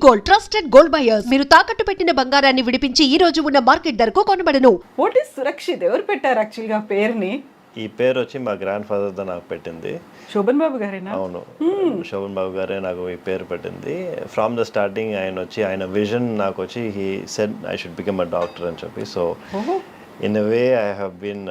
Gold, trusted gold buyers. మీరు తాకట్టు పెట్టిన బంగారాన్ని విడిపించి ఈ రోజు ఉన్న మార్కెట్ ధరకు కొనబడను. What is Surakshit? ఎవరు పెట్టారు యాక్చువల్గా పేరుని? ఈ పేరు వచ్చి మా గ్రాండ్ ఫాదర్ నాకు పెట్టింది. శోభన్ బాబు గారేనా? అవును, శోభన్ బాబు గారే నాకు ఈ పేరు పెట్టింది. ఫ్రమ్ ద స్టార్టింగ్ ఆయన విజన్ నాకు వచ్చి he said I should become a doctor అని చెప్పి. So in a way I have been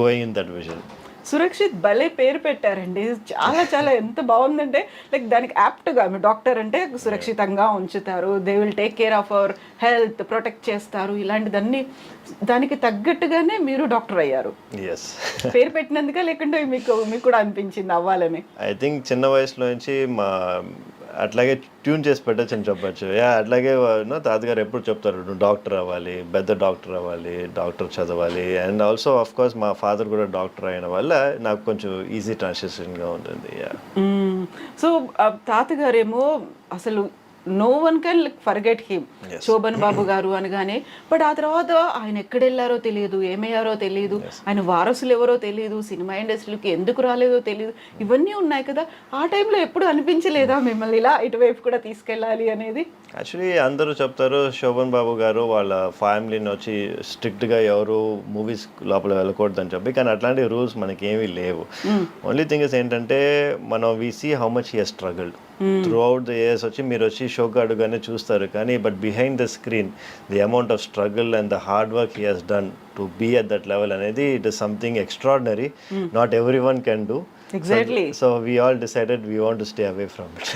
going in that vision. Surakshit భలే పేరు పెట్టారండి. చాలా చాలా ఎంత బాగుందంటే లైక్ దానికి యాప్ట్గా డాక్టర్ అంటే సురక్షితంగా ఉంచుతారు, they will take care of our health, protect చేస్తారు, ఇలాంటిదన్నీ దానికి తగ్గట్టుగానే మీరు డాక్టర్ అయ్యారు. ఎస్. పేరు పెట్టినందుక లేకుంటే మీకు కూడా అనిపించింది అవ్వాలని? ఐ థింక్ చిన్న వయసులో నుంచి అట్లాగే ట్యూన్ చేసి పెట్టచ్చు అని చెప్పచ్చు. అట్లాగే తాతగారు ఎప్పుడు చెప్తారు, నువ్వు డాక్టర్ అవ్వాలి, పెద్ద డాక్టర్ అవ్వాలి, డాక్టర్ చదవాలి. అండ్ ఆల్సో ఆఫ్ కోర్స్ మా ఫాదర్ కూడా డాక్టర్ అయిన వల్ల నాకు కొంచెం ఈజీ ట్రాన్సిషన్గా ఉంటుంది. సో తాతగారేమో అసలు no one can forget him, Shobhan Babu garu అనగానే. బట్ ఆ తర్వాత ఆయన ఎక్కడెళ్ళారో తెలియదు, ఏమయ్యారో తెలియదు, ఆయన వారసులు ఎవరో తెలియదు, సినిమా ఇండస్ట్రీకి ఎందుకు రాలేదో తెలియదు, ఇవన్నీ ఉన్నాయి కదా. ఆ టైంలో ఎప్పుడు అనిపించలేదా మిమ్మల్ని ఇలా ఇటువైపు కూడా తీసుకెళ్ళాలి అనేది? యాక్చువల్లీ అందరూ చెప్తారు శోభన్ బాబు గారు వాళ్ళ ఫ్యామిలీని వచ్చి స్ట్రిక్ట్గా ఎవరు మూవీస్ లోపల వెళ్ళకూడదని చెప్పి, కానీ అట్లాంటి రూల్స్ మనకి ఏమీ లేవు. ఓన్లీ థింగ్ ఇస్ ఏంటంటే మనం we see how much he has struggled throughout the years. వచ్చి మీరు వచ్చి షోకి అడుగానే చూస్తారు, కానీ but behind the screen the amount of struggle and the hard work he has done to be at that level అనేది it is something extraordinary. Not everyone can do. Exactly. So we all decided we want to stay away from it.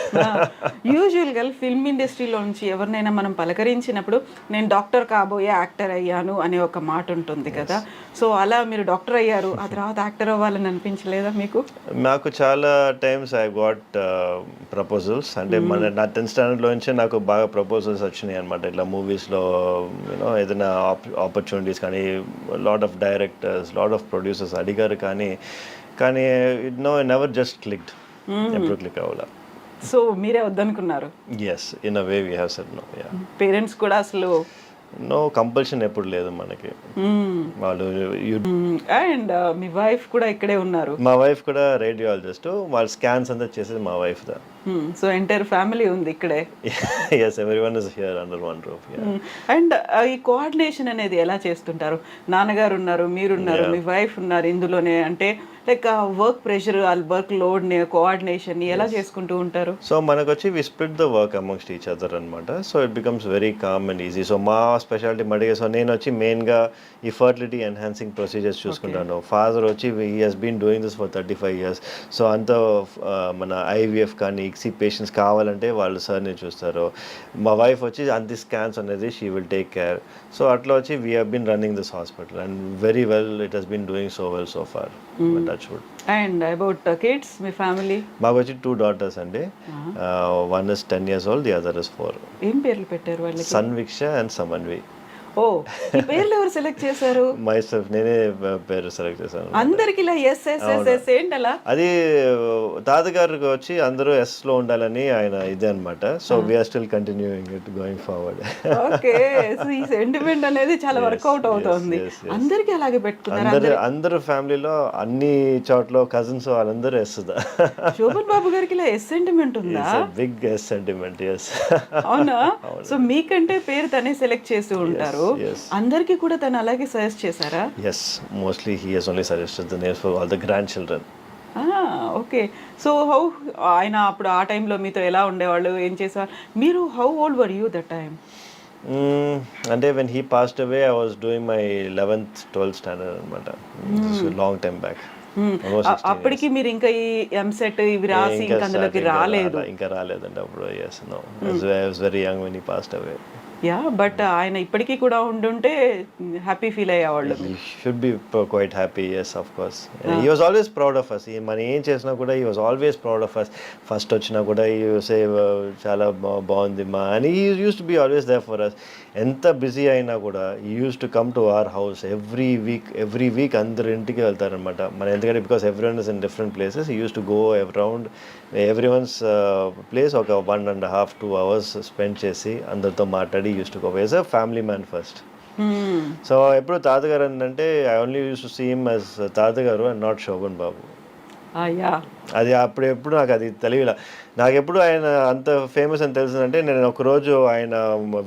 యూజువల్గా film ఇండస్ట్రీలో నుంచి ఎవరినైనా మనం పలకరించినప్పుడు నేను doctor కాబోయే actor అయ్యాను అనే ఒక మాట ఉంటుంది కదా. సో అలా మీరు డాక్టర్ అయ్యారు, ఆ తర్వాత యాక్టర్ అవ్వాలని అనిపించలేదా మీకు? నాకు చాలా టైమ్స్ ఐ గాట్ ప్రపోజల్స్. అంటే మన నా 10th స్టాండర్డ్లో నుంచే నాకు బాగా ప్రపోజల్స్ వచ్చినాయి అనమాట. ఇట్లా మూవీస్లో ఏదైనా ఆపర్చునిటీస్ కానీ, lot of directors, lot of producers అడిగారు, కానీ నెవర్ జస్ట్ క్లిక్డ్. ఎప్పుడు క్లిక్ అవ్వాలా. సో మీరే వద్దనుకున్నారు? Yes, in a way we have said no. Parents కూడా అసలు నో కంపల్షన్ ఎప్పుడు లేదు మనకి. వాళ్ళు అండ్ మీ వైఫ్ కూడా ఇక్కడే ఉన్నారు? మా వైఫ్ కూడా రేడియాలజిస్ట్. వాళ్ళ స్కాన్స్ అంతా చేసేది మా వైఫ్ దా. సో ఎంటైర్ ఫ్యామిలీ ఉంది ఇక్కడే? Yes, everyone is here under one roof. And ఈ కోఆర్డినేషన్ అనేది ఎలా చేస్తుంటారు? నాన్నగారు ఉన్నారు, మీరున్నారు, మీ వైఫ్ ఉన్నారు ఇందులోనే. అంటే like work pressure, work load, coordination ఎలా చేసుకుంటూ ఉంటారు? సో మనకు వచ్చి we split the work amongst each other అనమాట. So it becomes very calm and easy. So మా స్పెషాలిటీ మడిగా, సో నేను వచ్చి మెయిన్గా ఈ ఫర్టిలిటీ ఎన్హాన్సింగ్ ప్రొసీజర్స్ చూసుకుంటాను. ఫాదర్ వచ్చి he has been doing this for 35 years. So అంత మన ఐవీఎఫ్ కానీ ఇక్సీ పేషెంట్స్ కావాలంటే వాళ్ళు సార్ని చూస్తారు. మా వైఫ్ వచ్చి అంత స్కాన్స్ అనేది she will take care. So అట్లా వచ్చి we have been running this hospital and very well it has been doing so well so far. And about kids, మీ ఫ్యామిలీ? మాకు వచ్చి 2 daughters అండి. One is 10 years old, the other is 4. ఏం పేర్లు పెట్టారు వాళ్ళకి? సన్విక్ష అండ్ సమన్వి. ఓ, ఈ పేర్లు ఎవరు సెలెక్ట్ చేశారు? మై సెల్ఫ్, నేనే పేరు సెలెక్ట్ చేశాను. అందరికి ఇలా ఎస్ ఎస్ ఎస్ ఎస్ ఏంటలా? అది తాతగారికి వచ్చి అందరూ ఎస్ లో ఉండాలని ఆయన ఇదే అనమాట. So we're still continuing it going forward. Okay, so ఈ సెంటిమెంట్ అనేది చాలా వర్కౌట్ అవుతుంది. అందరికి అలాగే పెట్టుకున్నారు? అందరు ఫ్యామిలీలో అన్ని చోట్ల కజిన్స్ వాళ్ళందరూ ఎస్. శోభన్ బాబు గారికి ఇలా ఎస్ సెంటిమెంట్ ఉందా? Big yes sentiment. ఎస్. అవునా? సో మీకంటే పేరు తనే సెలెక్ట్ చేస్తూ ఉంటారు. అందరికి కూడా తను అలాగే సజెస్ట్ చేశారా? Yes, mostly he has only suggested the names for all the grandchildren. Okay. So how ఆయన అప్పుడు ఆ టైంలో మీతో ఎలా ఉండేవాళ్ళు, ఏం చేసేవాళ్ళు? మీరు how old were you that time? అంటే when he passed away I was doing my 11th 12th standard అనమాట. Long time back. అప్పటికి మీరు ఇంకా ఈ ఎంసెట్ ఇవి రాసి ఇంకా అందులోకి రాలేదు? ఇంకా రాలేదండి అప్పుడు. yes, no, I was very young when he passed away. Yeah, but ఆయన ఇప్పటికీ కూడా ఉండుంటే హ్యాపీ ఫీల్ అయ్యేవాళ్ళు. Should be quite happy. Yes, of course. He was always proud of us. మనం ఏం చేసినా కూడా he was always proud of us. First వచ్చినా కూడా హీ సే చాలా బాగుంది మా అని. He use to be always there for us. ఎంత బిజీ అయినా కూడా he use to come to our house every week అందరు ఇంటికి వెళ్తారనమాట. మన ఎందుకంటే because everyone is in different places, he use to go around everyone's place ఒక 1.5-2 hours spend చేసి అందరితో మాట్లాడి used to go as a family man first. So ఎప్పుడు తాతగారు అంటే I only use to see him as తాతగారు and not Shobhan Babu. Yeah అది అప్పుడు ఎప్పుడు నాకు అది తెలియలా. నాకు ఎప్పుడు ఆయన అంత ఫేమస్ అని తెలిసిందంటే నేను ఒకరోజు ఆయన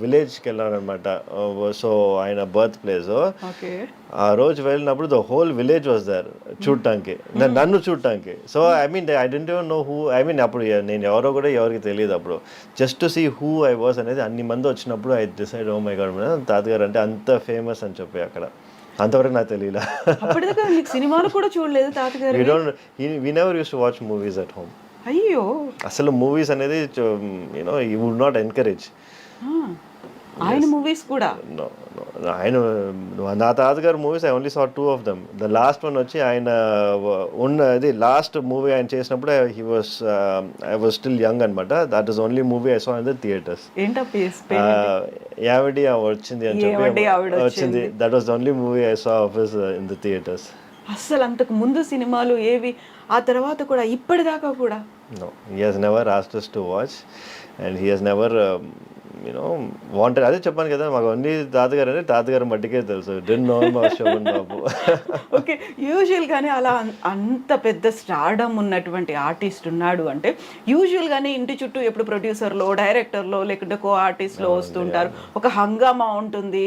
విలేజ్కి వెళ్ళాను అనమాట. సో ఆయన బర్త్ ప్లేస్. ఓకే. ఆ రోజు వెళ్ళినప్పుడు the whole village was there చూడటానికి, నన్ను చూడటానికి. So I mean I don't even know who, I mean అప్పుడు నేను ఎవరో కూడా ఎవరికి తెలియదు అప్పుడు. Just to see who I was అనేది అన్ని మంది వచ్చినప్పుడు I decide oh my god తాతగారు అంటే అంత ఫేమస్ అని చెప్పి అక్కడ. అంతవరకు నాకు తెలియలా. అప్పటిదాకా మీకు సినిమాలు కూడా చూడలేదు తాతగారు? we never used to watch movies at home. అయ్యో. అసలు మూవీస్ అనేది you know you would not encourage. ఆయన మూవీస్ కూడా? ఆయన నా తాతగారు movies I only saw 2 of them. The last one వచ్చి ఆయన ఉన్నది లాస్ట్ మూవీ ఆయన చేసినప్పుడు ఐ వాజ్ స్టిల్ యంగ్ అనమాట. That is only movie I saw in the theatres. యావడి వచ్చింది అని చెప్పి వచ్చింది. That was the only movie I saw of his in the theatres. అసలు అంతకు ముందు సినిమాలు ఏవి, ఆ తర్వాత కూడా ఇప్పటిదాకా కూడా? No, he has never asked us to watch and he has never you know wanted. అదే చెప్పాను కదా, మాకు అన్ని తాతగారు అంటే తాతగారు మట్టికే తెలుసు. డెంట్ నో మా శోభన్ బాబు. ఓకే. యూజువల్గానే అలా అంత పెద్ద స్టార్డమ్ ఉన్నటువంటి ఆర్టిస్ట్ ఉన్నాడు అంటే యూజువల్గానే ఇంటి చుట్టూ ఎప్పుడు ప్రొడ్యూసర్లో, డైరెక్టర్లో, లేకుంటే కో ఆర్టిస్ట్లో వస్తుంటారు, ఒక హంగామా ఉంటుంది,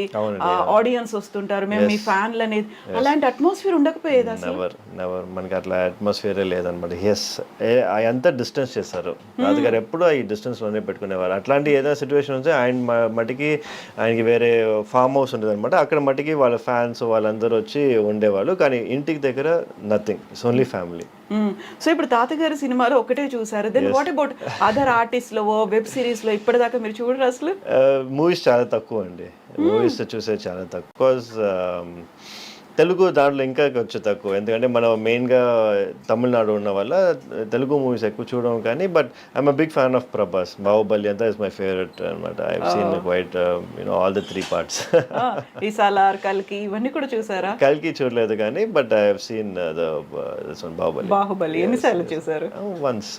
ఆడియన్స్ వస్తుంటారు, మేము మీ ఫ్యాన్లు అనేది. అలాంటి అట్మాస్ఫియర్ ఉండకపోయేది అసలు? నెవర్. మనకి అట్లా అట్మాస్ఫియరే లేదనమాట. అంతా డిస్టెన్స్ చేస్తారు. తాతగారు ఎప్పుడు ఈ డిస్టెన్స్లోనే పెట్టుకునేవారు. అట్లాంటి ఏదైనా సిచ్యువేషన్ ఆయన మట్టికి ఆయనకి వేరే ఫామ్ హౌస్ ఉండేది అనమాట. అక్కడ మట్టికి వాళ్ళ ఫ్యాన్స్ వాళ్ళందరూ వచ్చి ఉండేవాళ్ళు. కానీ ఇంటికి దగ్గర nothing, it's only family. So ఇప్పుడు తాతగారి సినిమాలో ఒకటే చూసారు. Then what about other artist లో, వెబ్ సిరీస్ లో ఇప్పటిదాకా మీరు చూడరు అసలు? మూవీస్ చాలా తక్కువ అండి. మూవీస్ చూసే చాలా తక్కువ. తెలుగు దాంట్లో ఇంకా కొంచెం తక్కువ. ఎందుకంటే మనం మెయిన్గా తమిళనాడు ఉన్న వల్ల తెలుగు మూవీస్ ఎక్కువ చూడడం. కానీ but I'm a big fan of Prabhas. Baahubali అంతా ఇస్ మై ఫేవరెట్ అనమాట. I have seen quite you know all the 3 parts. ఈ సాలార్, కల్కి ఇవన్నీ కూడా చూసారా? కల్కి చూడలేదు కానీ but I have seen this one Baahubali. Baahubali ఎన్నిసార్లు చూసారు? వన్స్.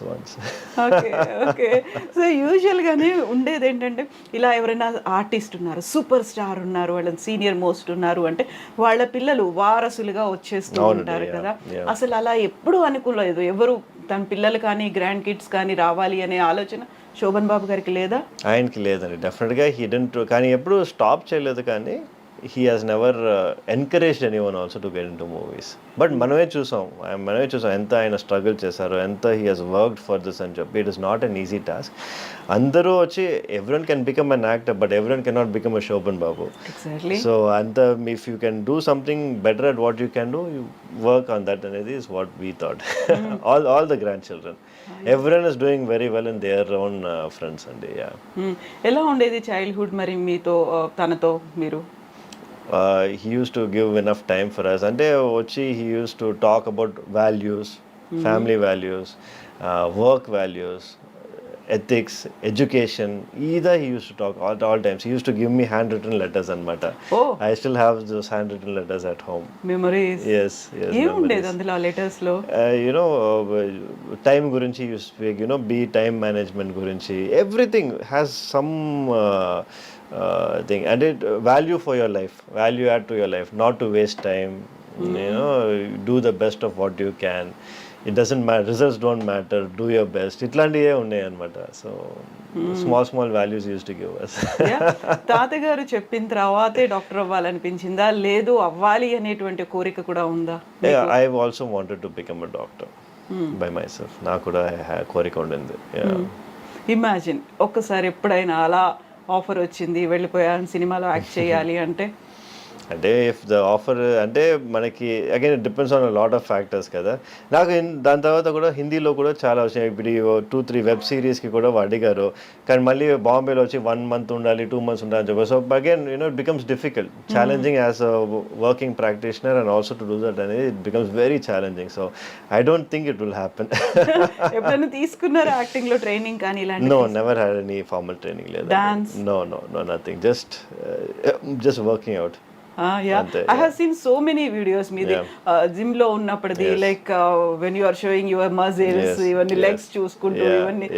ఓకే. ఓకే. సో యూజువల్గానే ఉండేది ఏంటంటే ఇలా ఎవరైనా ఆర్టిస్ట్ ఉన్నారు, సూపర్ స్టార్ ఉన్నారు, వాళ్ళ సీనియర్ మోస్ట్ ఉన్నారు అంటే వాళ్ళ పిల్లలు వారసులుగా వచ్చేస్తూ ఉంటారు కదా. అసలు అలా ఎప్పుడు అనుకోలేదు ఎవరు తన పిల్లలు కానీ గ్రాండ్ కిడ్స్ కానీ రావాలి అనే ఆలోచన శోభన్ బాబు గారికి లేదా? ఆయనకి లేదండి. డెఫినెట్గా హీ డెంట్, కానీ ఎప్పుడు స్టాప్ చేయలేదు. కానీ he has never encouraged anyone also to get into movies. But మనమే చూసాం ఎంత ఆయన స్ట్రగుల్ చేశారో, ఎంత he has worked for this అని చెప్పి. It is not an easy task. అందరూ వచ్చి everyone can become an actor, but everyone cannot become a Shobhan Babu. Exactly. So if you can do something better at what you can do, you work on that అనేది is what we thought. all the grandchildren. Everyone is doing very well in their own friends and ఎలా ఉండేది childhood మరి మీతో, తనతో మీరు? He used to give enough time for us. And he used to talk about values, family values, work values, ethics, education. Either he used to talk all times. He used to give me handwritten letters anamata. Oh. I still have those handwritten letters at home. Memories. Yes. ఏం ఉండేది అందులో letters లో? Time gurinchi you speak, be time management gurinchi. Everything has some thing, and it value for your life, value add to your life, not to waste time. Do the best of what you can. It doesn't matter, results don't matter, do your best. ఇట్లాంటివే ఉన్నాయి అనమాట. So small values use to give us. తాతగారు చెప్పిన తర్వాతే doctor అవ్వాలనిపించిందా, లేదు అవ్వాలి అనేటువంటి కోరిక కూడా ఉందా? I have also wanted to become a doctor by myself. నాకు కూడా కోరిక ఉండింది. ఇమాజిన్ ఒక్కసారి ఎప్పుడైనా అలా ఆఫర్ వచ్చింది, వెళ్ళిపోయాను సినిమాలో యాక్ట్ చేయాలి అంటే ఇఫ్ ద ఆఫర్ అంటే మనకి again it depends on lot of factors కదా. నాకు దాని తర్వాత కూడా హిందీలో కూడా చాలా వచ్చినాయి. ఇప్పుడు 2-3 వెబ్ సిరీస్కి కూడా అడిగారు. కానీ మళ్ళీ బాంబేలో వచ్చి 1 month ఉండాలి, 2 months ఉండాలి అని చెప్పి. So again it becomes difficult, challenging as a working practitioner and also to do that అనేది it becomes very challenging. So I don't think it will happen. ఎప్పుడైనా తీసుకున్నారా యాక్టింగ్ లో ట్రైనింగ్ కానీ ఇలాంటి? No, never had any formal training లేదు. Dance? No nothing, just working out. I have seen so many videos మీది gym లో ఉన్నప్పటిది, like when you are showing your muscles, ఇవన్నీ లెగ్స్ చూసుకుంటూ ఇవన్నీ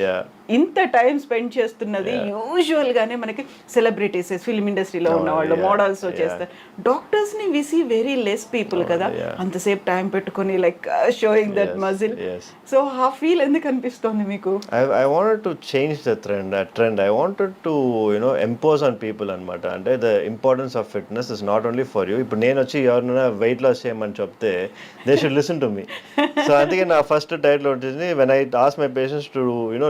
ఇంత టైం స్పెండ్ చేస్తున్నది యూజువల్ గానే మనకి సెలబ్రిటీస్ ఫిల్మ్ ఇండస్ట్రీలో ఉన్న వాళ్ళు మోడల్స్ చేస్తారు. డాక్టర్స్ ని we see very less people కదా, అంతసేపు టైం పెట్టుకొని like showing that muscle. So ఆ ఫీల్ ఎందుకు అనిపిస్తుంది మీకు? I wanted to change the trend. I wanted to, impose on people అనమాట. అంటే the importance of fitness is not only for you. ఇప్పుడు నేను వచ్చి ఎవరినైనా వెయిట్ లాస్ చేయమని చెప్తే they should listen to me. So అందుకే నా ఫస్ట్ టైటిల్ వచ్చింది, when I ask my patients to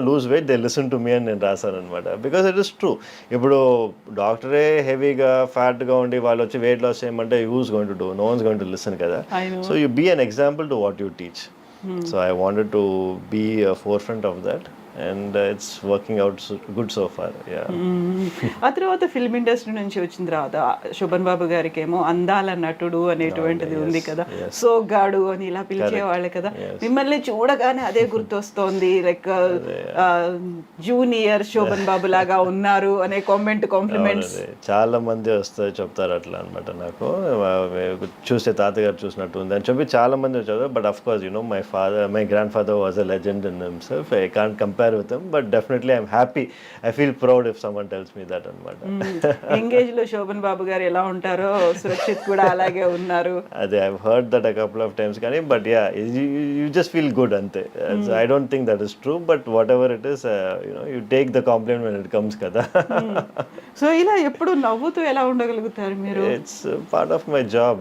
lose weight, they listen to me అని నేను రాశాను అనమాట. Because it is true. ఇప్పుడు డాక్టరే హెవీగా ఫ్యాట్గా ఉండి వాళ్ళు వచ్చి వెయిట్ లాస్ చేయమంటే who's going to do? No one's going to listen కదా. So you be an example to what you teach. So I wanted to be a forefront of that, and it's working out good so far. ఆ తర్వాత film industry నుంచి వచ్చిన తర్వాత శోభన్ బాబు గారికి ఏమో అందాల నటుడు అనేటువంటిది ఉంది కదా, సోగ్గాడు అని ఇలా పిలిచేవాళ్ళే కదా. మిమ్మల్ని చూడగానే అదే గుర్తొస్తోంది, లైక్ జూనియర్ శోభన్ బాబు లాగా ఉన్నారు అనే కాంప్లిమెంట్స్ చాలా మంది వస్తారు చెప్తారు అట్లా అనమాట. నాకు చూస్తే తాతగారు చూసినట్టు ఉంది అని చెప్పి చాలా మంది వచ్చారు. But of course my grandfather was a legend in himself. I can't compare with him, but definitely I'm happy. I feel proud if someone tells me that అనమాట. ఎంగేజ్ లో శోభన్ బాబు గారు ఎలా ఉంటారో సురక్షిత్ కూడా అలాగే ఉన్నారు. అదే I've heard that a couple of times కానీ, but yeah, you just feel good అంతే. I don't think that is true, but whatever it is, you take the compliment when it comes కదా. సో ఇలా ఎప్పుడు నవ్వుతూ ఎలా ఉండగలుగుతారు మీరు? It's part of my job.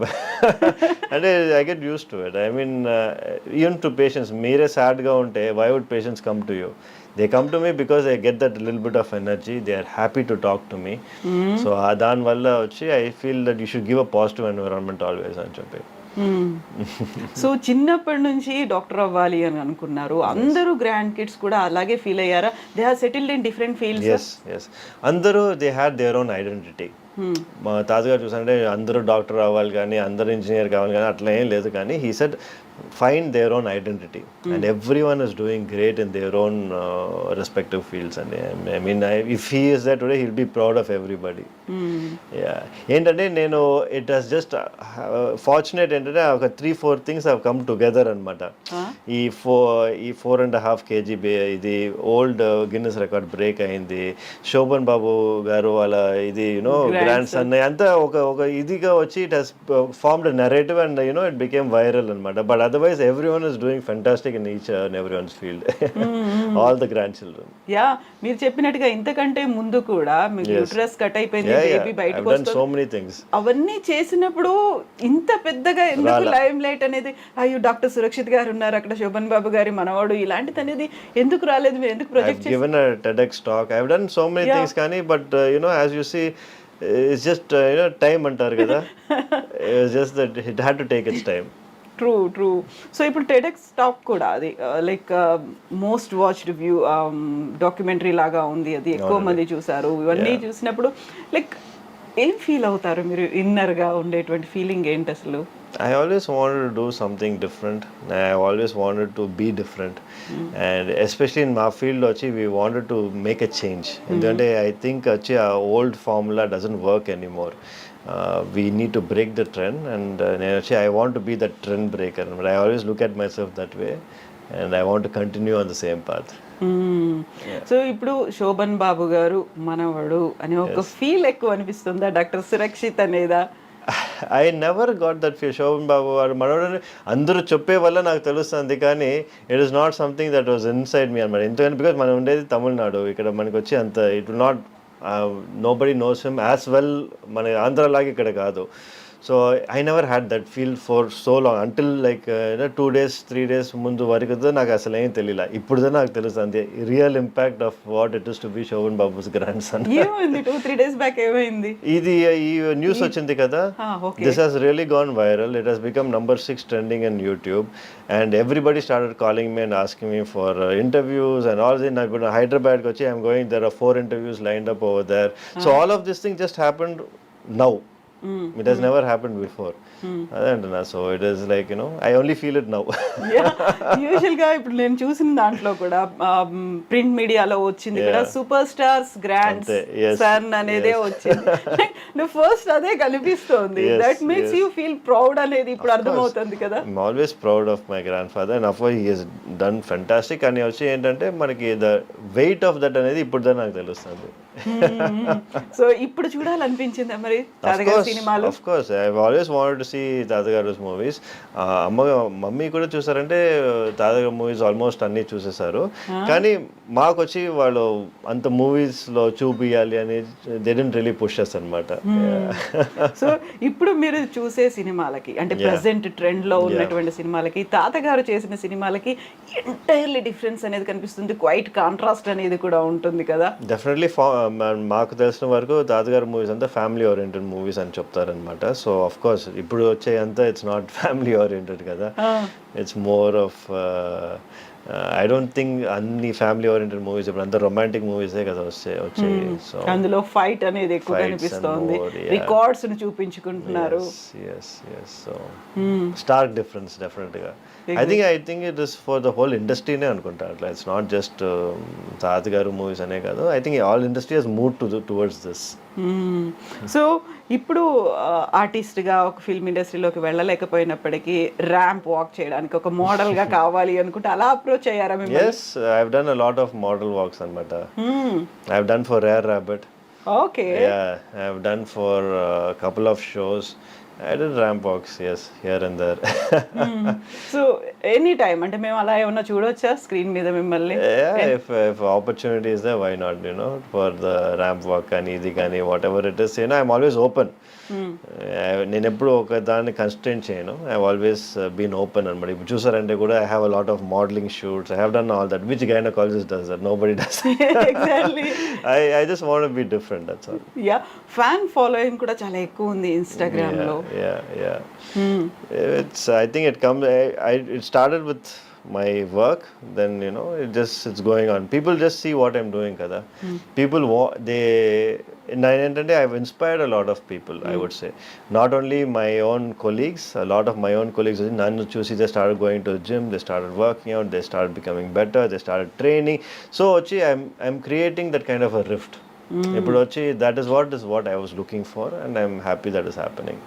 అంటే I get used to it. I mean, even to patients, మీరే సాడ్గా ఉంటే why would patients come to you? They come to me because I get that little bit of energy. They are happy to talk to me. So దానివల్ల వచ్చి I feel that you should give a positive environment always అని చెప్పి. So చిన్నప్పటి నుంచి doctor అవ్వాలి అని అనుకున్నారు. అందరూ గ్రాండ్ కిడ్స్ కూడా అలాగే ఫీల్ అయ్యారా? They have settled in different fields. yes అందరూ they had their own identity. మా తాతగారు చూసారంటే అందరూ డాక్టర్ అవ్వాలి కానీ అందరూ ఇంజనీర్ కావాలి కానీ అట్లా ఏం లేదు. కానీ he said find their own identity, and everyone is doing great in their own respective fields. And I mean, if he is there today, he'll be proud of everybody. ఏంటంటే నేను it has just fortunate ఏంటంటే ఒక 3-4 things have come together అనమాట. ఈ 4.5 kg ఇది old Guinness record break అయింది. శోభన్ బాబు గారు వాళ్ళ ఇది గ్రాండ్ సన్ అంతా ఒక ఇదిగా వచ్చి it has formed a narrative and it became viral అనమాట. But otherwise everyone is doing fantastic in each and everyone's field. All the grandchildren. మీరు చెప్పినట్టుగా ఇంతకంటే ముందు కూడా మీకు యూట్రస్ కట్ అయిపోయింది, బేబీ బయటకు వస్తుంది, so many things. అవన్నీ చేసినప్పుడు ఇంత పెద్దగా ఎందుకు లైమ్ లైట్ అనేది, అయ్యో డాక్టర్ సురక్షిత్ గారు ఉన్నారు అక్కడ, శోభన్ బాబు గారి మనవాడు, ఇలాంటిది అనేది ఎందుకు రాలేదు? మీరు ఎందుకు ప్రొజెక్ట్ చేశారు? I've given a TEDx talk. I've done so many things కానీ, but as you see, it's just time అంటారు కదా. It's just that it had to take its time. True. So ఇప్పుడు టెడెక్స్ టాక్ కూడా అది like most watched view documentary లాగా ఉంది, అది ఎక్కువ మంది చూసారు. ఇవన్నీ చూసినప్పుడు లైక్ ఏం ఫీల్ అవుతారు మీరు? ఇన్నర్గా ఉండేటువంటి ఫీలింగ్ ఏంటి అసలు? I always wanted to do something different. I always wanted to be different. And especially in my field, we wanted to make a change. And I think our old formula doesn't work anymore. We need to break the trend, and I want to be the trend breaker. But I always look at myself that way, and I want to continue on the same path. So ఇప్పుడు శోభన్ బాబు గారు మనవడు అని ఒక feel ఎక్కువ అనిపిస్తుందా doctor Surakshit అనేదా? I never got that feel. Shobhan Babu వారు మనవడు అందరూ చెప్పే వల్ల నాకు తెలుస్తుంది, కానీ it is not something that was inside me అనమాట. ఎందుకంటే బికాజ్ మనం ఉండేది తమిళనాడు, ఇక్కడ మనకి వచ్చి అంత it will not nobody knows him as well. మన ఆంధ్రలాగా ఇక్కడ కాదు. So I never had that feel for so long until like 2 days 3 days ముందు వరకు నాకు అసలు ఏం తెలియలే. ఇప్పుడు నాకు తెలుస్తుంది real impact of what it is to be Sobhan Babu's grandson. ఏమైంది 2-3 days బ్యాక్ ఏమైంది? ఇది ఈ న్యూస్ వచ్చింది కదా, this has really gone viral. It has become number 6 trending in YouTube, and everybody started calling me and asking me for interviews and all this. నాకు హైదరాబాద్కి వచ్చి I'm going, there are 4 interviews lined up over there. So all of this thing just happened now. It has never happened before. అదే అంటున్నా. So it is like I only feel it now. Usual గా ఇప్పుడు నేను చూసిన దాంట్లో కూడా print మీడియాలో వచ్చింది కూడా సూపర్ స్టార్స్ గ్రాండ్ సన్ అనేదే వచ్చింది. ఫస్ట్ అదే కనిపిస్తోంది. That makes you feel proud అనేది ఇప్పుడు అర్థమవుతుంది కదా. I'm always proud of my grandfather and of course he has done fantastic. అని వచ్చి ఏంటంటే మనకి ద వెయిట్ ఆఫ్ దట్ అనేది ఇప్పుడు నాకు తెలుస్తుంది. సో ఇప్పుడు చూడాలనిపించిందా మరి తాతగారి సినిమాలు? Of course I always wanted to see తాతగారు మూవీస్. మమ్మీ కూడా చూసారంటే తాతగారు మూవీస్ ఆల్మోస్ట్ అన్ని చూసేసారు. కానీ మాకు వచ్చి వాళ్ళు అంత మూవీస్ లో చూపియాలి అని they didn't really push us అన్నమాట. సో ఇప్పుడు మీరు చూసే సినిమాలకి అంటే ప్రెసెంట్ ట్రెండ్ లో ఉన్నటువంటి సినిమాలకి తాతగారు చేసిన సినిమాలకి ఎంటైర్లీ డిఫరెన్స్ అనేది కనిపిస్తుంది. క్వైట్ కాంట్రాస్ట్ అనేది కూడా ఉంటుంది కదా. డెఫినెట్లీ మాకు తెలిసిన వరకు తాతగారు మూవీస్ అంతా ఫ్యామిలీ ఓరియంటెడ్ మూవీస్ అని చెప్తారనమాట. సో ఆఫ్ కోర్స్ ఇప్పుడు వచ్చే అంతా ఇట్స్ నాట్ ఫ్యామిలీ ఓరియంటెడ్ కదా. It's more of I don't think అన్ని ఫ్యామిలీ ఓరియంటెడ్ మూవీస్ ఇప్పుడు అంతా రొమాంటిక్ మూవీసే కదా వచ్చాయి. సో అందులో ఫైట్ అనేది ఎక్కువ కనిపిస్తోంది. రికార్డ్స్ ని చూపించుకుంటున్నారు. సో స్టార్క్ డిఫరెన్స్ డెఫినెట్ గా. I think it is for the whole industry నే అనుకుంటా. అట్లా ఇట్స్ నాట్ జస్ట్ తాతగారు మూవీస్ అనే కాదు. I think all industry has moved towards this. So ఇప్పుడు ఆర్టిస్ట్గా ఒక ఫిల్మ్ ఇండస్ట్రీలోకి వెళ్ళలేకపోయినప్పటికీ ర్యాంప్ వాక్ చేయడానికి ఒక మోడల్గా కావాలి అనుకుంటే అలా అప్రోచ్ అయ్యారా మేము? Yes, I have done a lot of model walks అనమాట. I have done for Rare Rabbit. Okay. Yeah, I have done for a couple of shows. I did ramp walks, yes, here and there. So any time అంటే మేము అలా ఏమన్నా చూడొచ్చా screen మీద మిమ్మల్ని? Yeah, if opportunity is there, why not, for the ramp walk and ఇది కానీ whatever it is, I'm always open. నేను ఎప్పుడు ఒక దాన్ని కన్స్టెంట్ చేయను. ఐ ఆల్వేస్ బీన్ ఓపెన్ అనమాట. ఇప్పుడు చూసారంటే కూడా I have a lot of modelling shoots. I have done all that which gynaecologist does that. Nobody does. Exactly. I just want to be different, that's all. Yeah, fan following కూడా చాలా ఎక్కువ ఉంది Instagram లో. Yeah. It's I think it comes it started with my work, then it's going on. People just see what I'm doing kada. People I've inspired a lot of people, I would say. Not only my own colleagues, a lot of my own colleagues nannu chusi they started going to the gym, they started working out, they started becoming better, they started training. So I'm creating that kind of a rift. ఇప్పుడు వచ్చి that is what I was looking for and I'm happy that is happening.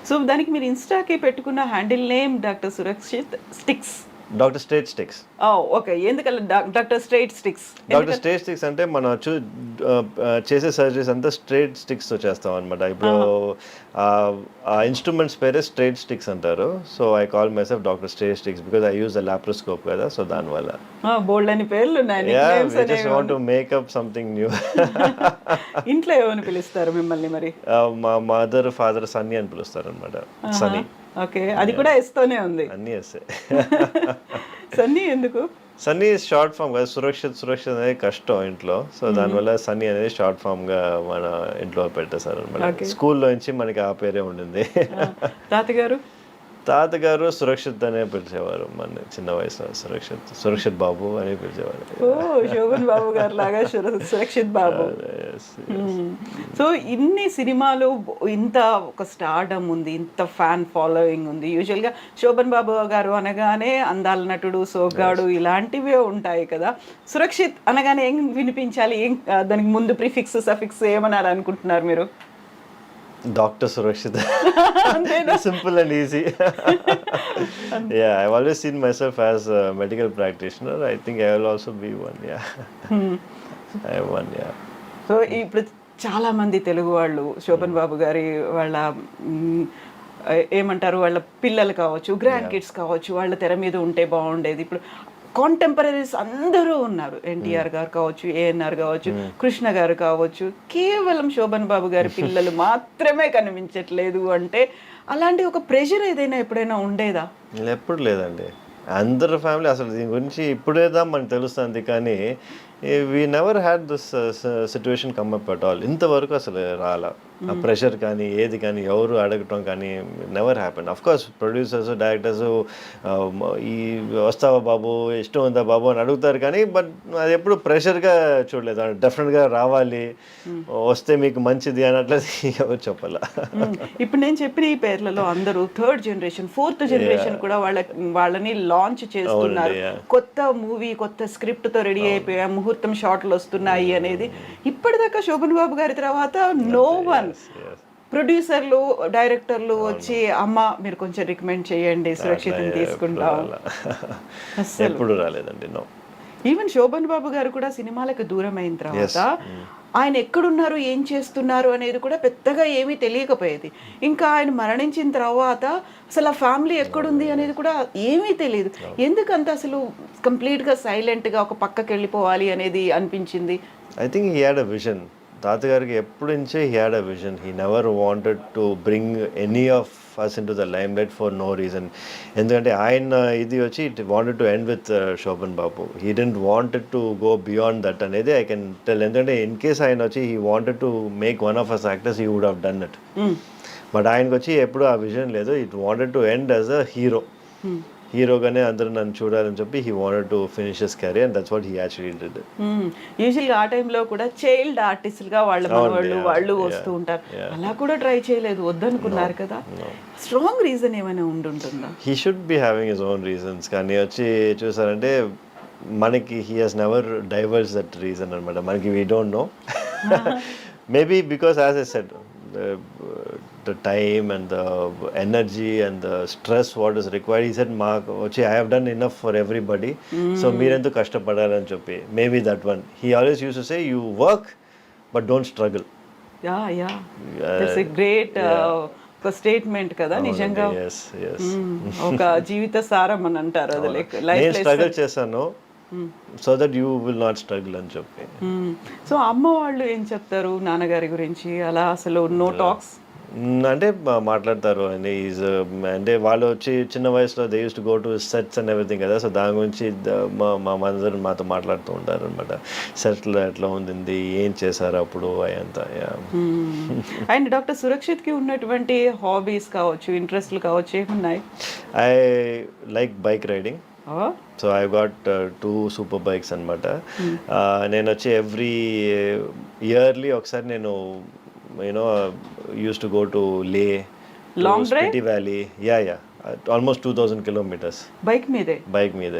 So దానికి మీరు ఇన్స్టాకి పెట్టుకున్న handle name doctor Surakshit sticks. Doctor straight sticks. Okay, ఎందుకని doctor straight sticks? Doctor straight sticks అంటే మనం చేసే సర్జరీస్ అంతా స్ట్రైట్ స్టిక్స్ తో చేస్తాం అనమాట. ఇప్పుడు ఆ ఇన్స్ట్రుమెంట్స్ పేరే స్ట్రైట్ స్టిక్స్ అంటారు. So I call my self doctor straight sticks because I use the laparoscope కదా. సో దానివల్ల బోల్డ్ అని పేర్లు ఉన్నాయి. I just want to make up something new. ఇంట్లో ఏమని పిలుస్తారు మిమ్మల్ని మరి? మా మదర్ ఫాదర్ సన్నీ అని పిలుస్తారు అనమాట. సన్నీ. ఓకే, అది కూడా ఎస్తోనే ఉంది. అన్నీ ఎస్సే. సన్నీ ఎందుకు? సన్నీ షార్ట్ ఫామ్ కదా. సురక్షిత్ అనేది కష్టం ఇంట్లో. సో దానివల్ల సన్నీ అనేది షార్ట్ ఫామ్ గా మన ఇంట్లో పెట్టేశారు అనమాట. స్కూల్లో నుంచి మనకి ఆ పేరే ఉండింది. తాతగారు సురక్షిత్ అనే పిలిచేవారు. మన చిన్న వయసులో సురక్షిత్ బాబు అని పిలిచేవారు. శోభన్ బాబు గారు లాగా సురక్షిత్ బాబు. సో ఇన్ని సినిమాలు, ఇంత ఒక స్టార్డమ్ ఉంది, ఇంత ఫ్యాన్ ఫాలోయింగ్ ఉంది. యూజువల్గా శోభన్ బాబు గారు అనగానే అందాల నటుడు, సోగ్గాడు ఇలాంటివే ఉంటాయి కదా. సురక్షిత్ అనగానే ఏం వినిపించాలి? దానికి ముందు ప్రిఫిక్స్ సఫిక్స్ ఏమనాలి అనుకుంటున్నారు మీరు? Dr. Surakshit. Simple and easy. Yeah, I've always seen myself as a medical practitioner. I think I will also be one. Yeah. I am one. Yeah. So ఇప్పుడు చాలా మంది తెలుగు వాళ్ళు శోభన్ బాబు గారి వాళ్ళ ఏమంటారు, వాళ్ళ పిల్లలు కావచ్చు, గ్రాండ్ కిడ్స్ కావచ్చు, వాళ్ళ తెర మీద ఉంటే బాగుండేది. ఇప్పుడు కాంటెంపరీస్ అందరూ ఉన్నారు. ఎన్టీఆర్ గారు కావచ్చు, ఏఎన్ఆర్ కావచ్చు, కృష్ణ గారు కావచ్చు. కేవలం శోభన్ బాబు గారి పిల్లలు మాత్రమే కనిపించట్లేదు అంటే అలాంటి ఒక ప్రెషర్ ఏదైనా ఎప్పుడైనా ఉండేదా? ఎప్పుడు లేదండి. అందరు ఫ్యామిలీ అసలు దీని గురించి ఇప్పుడేదా మనకు తెలుస్తుంది. కానీ we never had this situation come up at all. ఇంతవరకు అసలు రాలా. ఆ ప్రెషర్ కానీ ఏది కానీ ఎవరు అడగటం కానీ never happen. Of course producers directors ఈ వస్తావా బాబు, ఇష్టం ఉందా బాబు అని అడుగుతారు, కానీ బట్ అది ఎప్పుడు ప్రెషర్గా చూడలేదు. డెఫినెట్గా రావాలి, వస్తే మీకు మంచిది అన్నట్లు ఎవరు చెప్పాల. ఇప్పుడు నేను చెప్పిన ఈ పేర్లలో అందరూ థర్డ్ జనరేషన్, ఫోర్త్ జనరేషన్ కూడా వాళ్ళని లాంచ్ చేస్తున్నారు. కొత్త మూవీ కొత్త స్క్రిప్ట్ తో రెడీ అయిపోయా, ముహూర్తం షాట్లు వస్తున్నాయి అనేది. ఇప్పటిదాకా శోభన్ బాబు గారి తర్వాత నో వన్ ప్రొడ్యూసర్లు డైరెక్టర్లు వచ్చి అమ్మ మీరు కొంచెం రికమెండ్ చేయండి, సురక్షితం తీసుకుంటాం, ఎప్పుడు రాలేదండి. నో. ఈవెన్ శోభన్ బాబు గారు కూడా సినిమాలకు దూరం అయిన తర్వాత ఆయన ఎక్కడున్నారు ఏం చేస్తున్నారు అనేది కూడా పెద్దగా ఏమీ తెలియకపోయేది. ఇంకా ఆయన మరణించిన తర్వాత అసలు ఆ ఫ్యామిలీ ఎక్కడుంది అనేది కూడా ఏమీ తెలియదు. ఎందుకంత అసలు కంప్లీట్గా సైలెంట్గా ఒక పక్కకి వెళ్ళిపోవాలి అనేది అనిపించింది? I think he had a vision. తాతగారికి ఎప్పటి నుంచే he had a vision. He never wanted to bring any of us into the limelight for no reason. ఎందుకంటే ఆయన ఇది వచ్చి it wanted to end with Shobhan Babu. He didn't wanted to go beyond that అనేది I can tell. ఎందుకంటే in case ఆయన వచ్చి he wanted to make one of us actors, he would have done it. But ఆయనకు వచ్చి ఎప్పుడు ఆ vision లేదు. It wanted to end as a hero. హీరోగానే అందరూ నన్ను చూడాలని చెప్పి he wanted to finish his career, and that's what he actually did. యూజువల్గా ఆ టైంలో కూడా చైల్డ్ ఆర్టిస్ట్గా వాళ్ళు వస్తూ ఉంటారు. అలా కూడా ట్రై చేయలేదు, వద్దనుకున్నారు కదా. స్ట్రాంగ్ రీజన్ ఏమైనా ఉంటుందా? He should be having his own reasons, కానీ వచ్చి చూసారంటే మనకి he has never divorce that reason అనమాట. మనకి we don't know. Maybe because as I said, the time and the energy and the stress what is required, he said I have done enough for everybody, so meerendu kashtapadalani cheppi. Maybe that one. He always used to say, you work but don't struggle. Yeah that's a great ఒక statement కదా నిజంగా. ఒక జీవిత సారం అని అంటారు. అది like నేను struggle చేశాను so that you will not struggle అని చెప్పి. సో అమ్మ వాళ్ళు ఏం చెప్తారు నాన్నగారి గురించి? అలా అసలు నో టాక్స్ అంటే మాట్లాడతారు అండి. ఈజ్ అంటే వాళ్ళు వచ్చి చిన్న వయసులో they use to go to sets and everything కదా. సో దాని గురించి మా మదర్ మాతో మాట్లాడుతూ ఉంటారు అనమాట. సెట్లో ఎట్లా ఉంది, ఏం చేశారు అప్పుడు అయంతా. అండ్ డాక్టర్ సురక్షిత్కి ఉన్నటువంటి హాబీస్ కావచ్చు, ఇంట్రెస్ట్లు కావచ్చు, ఏమున్నాయి? I like bike riding. So I got 2 super bikes అనమాట. నేను వచ్చి ఎవ్రీ ఇయర్లీ ఒకసారి నేను used to go to Leh, long to drive, Spiti Valley. Almost 2000 kilometers bike meede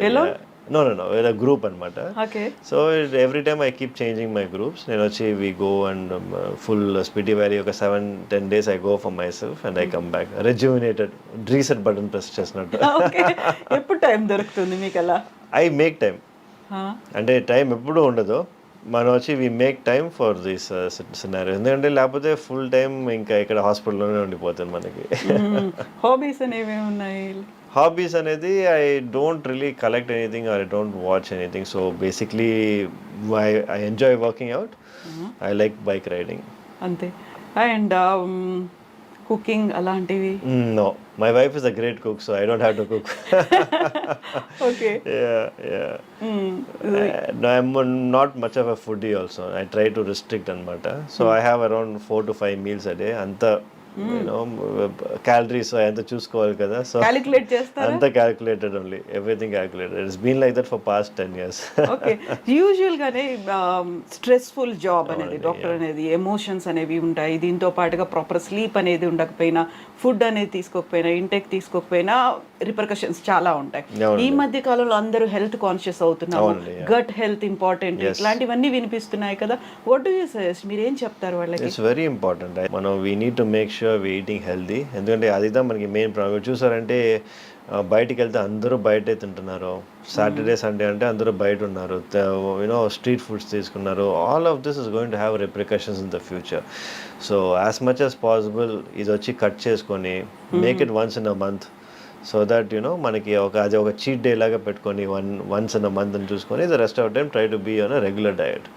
alone? No, with a group anamata. Okay. So every time I keep changing my groups. We go and full Spiti Valley oka 7-10 days I go for myself and I come back rejuvenated, reset button press chesnattu. Okay. Eppudu time doruktundi meeku ala? I make time. అంటే time ఎప్పుడు ఉండదు. మనం వచ్చి we make time for this scenario. ఎందుకంటే లేకపోతే full time ఇంకా ఇక్కడ హాస్పిటల్లోనే ఉండిపోతుంది మనకి. హాబీస్ అనేవి ఉన్నాయి? హాబీస్ అనేది I don't really collect anything or I don't watch anything. So basically I enjoy working out. I like bike riding అంతే. అండ్ కుకింగ్ అలాంటివి? No, my wife is a great cook, so I don't have to cook. Okay. Yeah. No, I'm not much of a foodie also. I try to restrict anamata. So I have around 4 to 5 meals a day. Anta calories anta chuskoవాలి కదా. So calculate చేస్తారా? anta calculated only, everything calculated. It's been like that for past 10 years. Okay. Usual గానే stressful job అనేది, doctor అనేది emotions అనేవి ఉంటాయి. దీంతో పాటుగా proper sleep అనేది ఉండకపోయినా, ఫుడ్ అనేది తీసుకోకపోయినా, ఇంటేక్ తీసుకోకపోయినా రిపర్కషన్స్ చాలా ఉంటాయి. ఈ మధ్య కాలంలో అందరూ హెల్త్ కాన్షియస్ అవుతున్నారు. గట్ హెల్త్ ఇంపార్టెంట్, ఇట్లాంటివన్నీ వినిపిస్తున్నాయి కదా. What do you suggest? మీరు ఏం చెప్తారు వాళ్ళకి? It's very important. మనం we need to make sure we eating healthy. ఎందుకంటే అదిదా మనకి మెయిన్ ప్రాబ్లం. చూసారంటే బయటికి వెళ్తే అందరూ బయటే తింటున్నారు. సాటర్డే సండే అంటే అందరూ బయట ఉన్నారు, స్ట్రీట్ ఫుడ్స్ తీసుకున్నారు. All of this is going to have repercussions in the future. So as much as possible ఇది వచ్చి కట్ చేసుకొని make it once in a month. So that మనకి అది ఒక చీట్ డే లాగా పెట్టుకొని వన్స్ ఇన్ అ మంత్ అని చూసుకొని the rest of time try to be on a regular diet.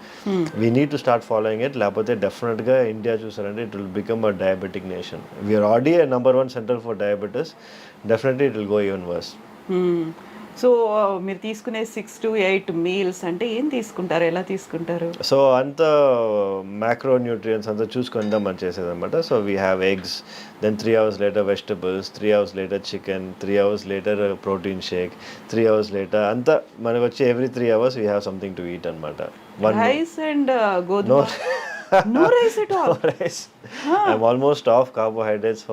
We need to start following it. లేకపోతే డెఫినెట్గా India చూసారంటే it will become a diabetic nation. We're already a number 1 center for diabetes. Definitely it will go even worse. So మీరు తీసుకునే 6 to 8 meals అంటే ఏం తీసుకుంటారు, ఎలా తీసుకుంటారు? సో అంత మ్యాక్రో న్యూట్రియన్స్ అంతా చూసుకుందాం మనం చేసేదన్నమాట. So we have eggs, then 3 hours later vegetables, 3 hours later chicken, 3 hours later protein shake, 3 hours later అంతా మనకు వచ్చి every 3 hours we have something to eat అన్నమాట. రైస్ అండ్ గోధుమ? No rice at all? Rice. I'm almost off carbohydrates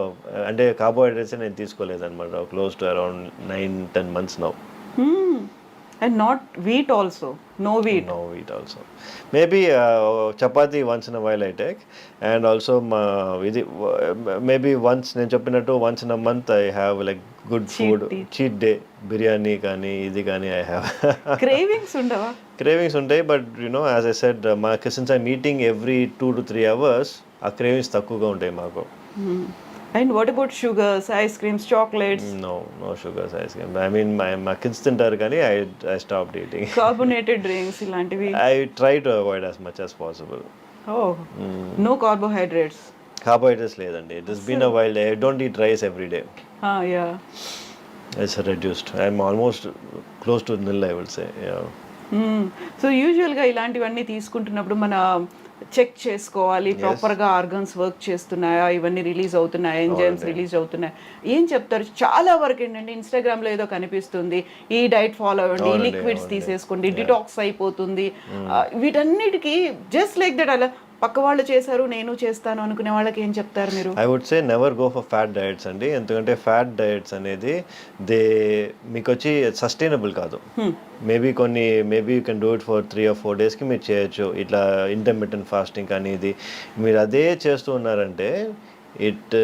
అంటే carbohydrates నేను తీసుకోలేదన్నమాట close to around 9-10 months now. And not wheat also? No wheat? No wheat also. Maybe chapati once in a while I take, and also maybe once నేను చెప్పినట్టు once in a month I have like good food, cheat day, biryani కానీ ఇది కానీ I have. Cravings ఉండవా? Cravings ఉంటాయి, but you know as I said since I'm eating every 2 to 3 hours ఆ cravings తక్కువగా ఉంటాయి మాకు. And what about sugars, ice creams, chocolates? No sugars ice cream. I mean my kids తింటారు కానీ I stopped eating. Carbonated drinks ఇలాంటివి? I try to avoid as much as possible. Oh, no carbohydrates? Carbohydrates లేదండి. It has been a while. I don't eat rice every day. Yeah. It's reduced. I'm almost close to nil, I would say. Yeah. So యూజువల్గా ఇలాంటివన్నీ తీసుకుంటున్నప్పుడు మన check చేసుకోవాలి ప్రాపర్గా organs work చేస్తున్నాయా, ఇవన్నీ release అవుతున్నాయా, enzymes release అవుతున్నాయా, ఏం చెప్తారు? చాలా వరకు ఏంటంటే ఇన్స్టాగ్రామ్లో ఏదో కనిపిస్తుంది, ఈ డైట్ ఫాలో అవ్వండి, ఈ లిక్విడ్స్ తీసేసుకోండి, డిటాక్స్ అయిపోతుంది. వీటన్నిటికీ జస్ట్ లైక్ దట్ అలా పక్క వాళ్ళు చేశారు నేను చేస్తాను అనుకునే వాళ్ళకి ఏం చెప్తారు మీరు? I would say never go for fad diets అండి. ఎందుకంటే ఫ్యాట్ డయట్స్ అనేది మీకు వచ్చి సస్టైనబుల్ కాదు. Maybe you can do it for 3 or 4 days మీరు చేయొచ్చు, ఇట్లా ఇంటర్మిటెంట్ ఫాస్టింగ్ కానీ ఇది. మీరు అదే చేస్తూ ఉన్నారంటే it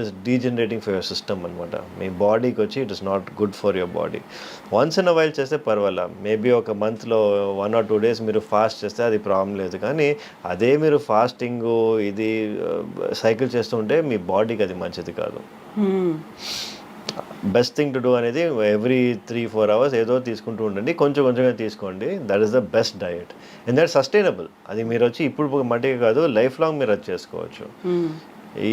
is degenerating for your system అనమాట. మీ బాడీకి వచ్చి it is not good for your body. Once in a while చేస్తే పర్వాలా, మేబీ ఒక మంత్లో 1 or 2 days మీరు ఫాస్ట్ చేస్తే అది ప్రాబ్లం లేదు. కానీ అదే మీరు ఫాస్టింగ్ ఇది సైకిల్ చేస్తూ ఉంటే మీ బాడీకి అది మంచిది కాదు. బెస్ట్ థింగ్ టు డూ అనేది ఎవ్రీ 3-4 hours ఏదో తీసుకుంటూ ఉండండి, కొంచెం కొంచెంగా తీసుకోండి. That is the best diet and that sustainable. అది మీరు వచ్చి ఇప్పుడు మట్టిగా కాదు, లైఫ్ లాంగ్ మీరు అది చేసుకోవచ్చు.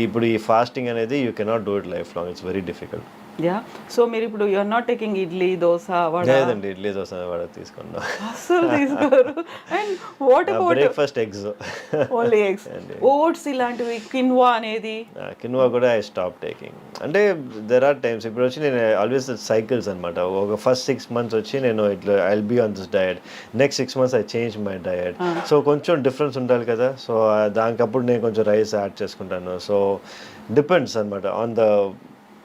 ఇప్పుడు ఈ ఫాస్టింగ్ అనేది you cannot do it life long, it's very difficult. Yeah. So మీరు ఇప్పుడు you're not taking idli, dosa, vada? లేదండి, ఇడ్లీ దోశ వడ తీసుకున్నా అసలు తీసుకోరు. And what about breakfast eggs, only eggs, oats ఇలాంటివి, కిన్వా అనేది? కిన్వా కూడా ఐ స్టాప్ టేకింగ్. అంటే దెర్ ఆర్ టైమ్స్ ఇప్పుడు వచ్చి నేను ఆల్వేస్ సైకిల్స్ అనమాట. ఒక ఫస్ట్ 6 months వచ్చి నేను ఇట్లా I will be on this diet, next 6 months I change my diet. So కొంచెం డిఫరెన్స్ ఉండాలి కదా, సో దానికప్పుడు నేను కొంచెం రైస్ యాడ్ చేసుకుంటాను. సో డిపెండ్స్ అనమాట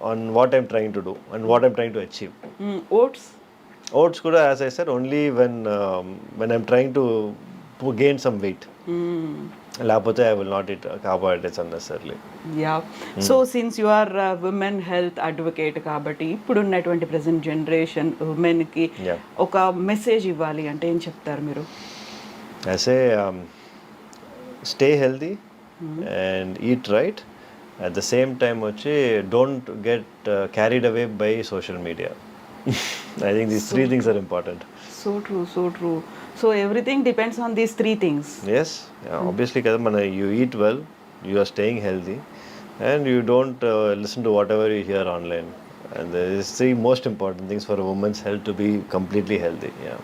on what I'm trying to do and what I'm trying to achieve. Oats kuda, as I said, only when I'm trying to gain some weight. Lapothe I will not eat carbohydrates unnecessarily. Yeah. So since you are a women health advocate kabatti ippudu unnatuvanti present generation women ki oka message ivvali ante em cheptaru meeru? I say stay healthy and eat right. At the same time don't get carried away by social media. I think these 3 things are important. So true. So everything depends on these 3 things. Yes, obviously kada you eat well, you are staying healthy, and you don't listen to whatever you hear online. And there is 3 most important things for a woman's health to be completely healthy. Yeah.